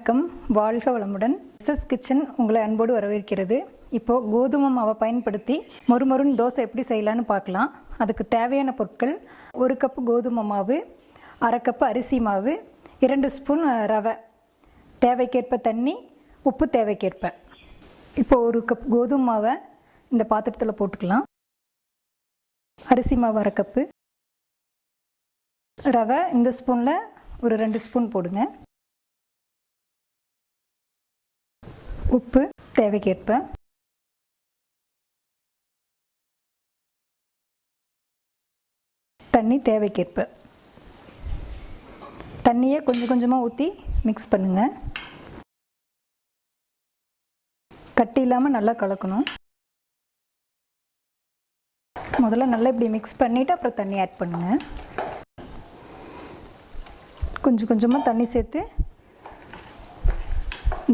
வணக்கம், வாழ்க வளமுடன். எஸ்எஸ் கிச்சன் உங்களை அன்போடு வரவேற்கிறது. இப்போது கோதுமை மாவை பயன்படுத்தி மொறுமொறுன்னு தோசை எப்படி செய்யலான்னு பார்க்கலாம். அதுக்கு தேவையான பொருட்கள்: 1 கப்பு கோதுமை மாவு, 1/2 கப்பு அரிசி மாவு, 2 ஸ்பூன் ரவை, தேவைக்கேற்ப தண்ணி, உப்பு தேவைக்கேற்ப. இப்போது 1 கப் கோதுமை மாவை இந்த பாத்திரத்தில் போட்டுக்கலாம். அரிசி மாவு 1/2 கப்பு, ரவை இந்த ஸ்பூனில் ஒரு 2 ஸ்பூன் போடுங்க. உப்பு தேவைக்கேற்ப, தண்ணி தேவைக்கேற்ப. தண்ணியை கொஞ்சம் கொஞ்சமாக ஊற்றி மிக்ஸ் பண்ணுங்கள். கட்டி இல்லாமல் நல்லா கலக்கணும். முதல்ல நல்லா இப்படி மிக்ஸ் பண்ணிவிட்டு அப்புறம் தண்ணி ஆட் பண்ணுங்கள். கொஞ்சம் கொஞ்சமாக தண்ணி சேர்த்து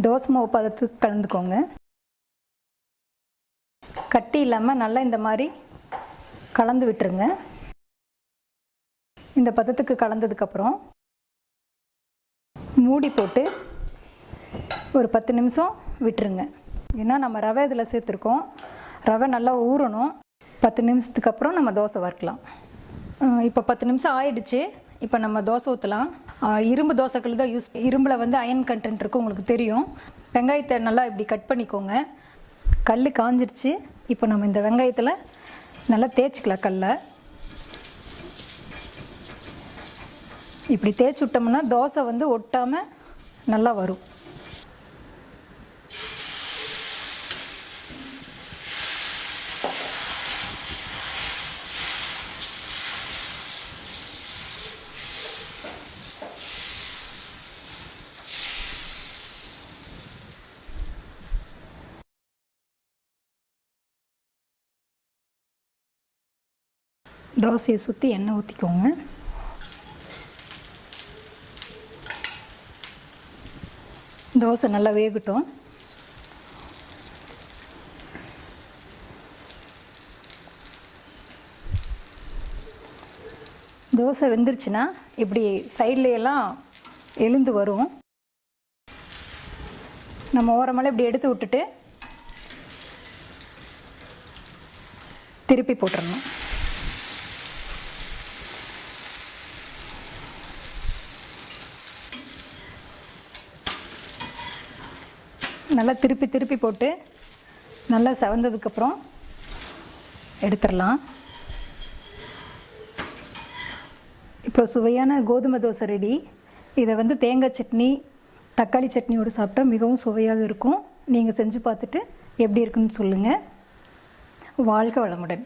தோசை மாவு பதத்துக்கு கலந்துக்கோங்க. கட்டி இல்லாமல் நல்லா இந்த மாதிரி கலந்து விட்டுருங்க. இந்த பதத்துக்கு கலந்ததுக்கப்புறம் மூடி போட்டு ஒரு 10 நிமிஷம் விட்டுருங்க. ஏன்னா நம்ம ரவை இதில் சேர்த்துருக்கோம். ரவை நல்லா ஊறணும். 10 நிமிஷத்துக்கு அப்புறம் நம்ம தோசை வறுக்கலாம். இப்போ 10 நிமிஷம் ஆயிடுச்சு. இப்போ நம்ம தோசை ஊற்றலாம். இரும்பு தோசைகள் தான் யூஸ். இரும்பில் வந்து அயன் கண்டென்ட் இருக்கும், உங்களுக்கு தெரியும். வெங்காயத்தை நல்லா இப்படி கட் பண்ணிக்கோங்க. கல் காஞ்சிடுச்சு. இப்போ நம்ம இந்த வெங்காயத்தில் நல்லா தேய்ச்சிக்கலாம். கல்லை இப்படி தேய்ச்சி விட்டோம்னா தோசை வந்து ஒட்டாமல் நல்லா வரும். தோசையை சுற்றி எண்ணெய் ஊற்றிக்கோங்க. தோசை நல்லா வேகட்டும். தோசை வெந்துருச்சுன்னா இப்படி சைட்லையெல்லாம் எழுந்து வரும். நம்ம ஓரமெல்லாம் இப்படி எடுத்து விட்டுட்டு திருப்பி போட்டுடணும். நல்லா திருப்பி திருப்பி போட்டு நல்லா செவந்ததுக்கப்புறம் எடுத்துடலாம். இப்போ சுவையான கோதுமை தோசை ரெடி. இதை வந்து தேங்காய் சட்னி, தக்காளி சட்னியோடு சாப்பிட்டா மிகவும் சுவையாக இருக்கும். நீங்கள் செஞ்சு பார்த்துட்டு எப்படி இருக்குன்னு சொல்லுங்கள். வாழ்க வளமுடன்.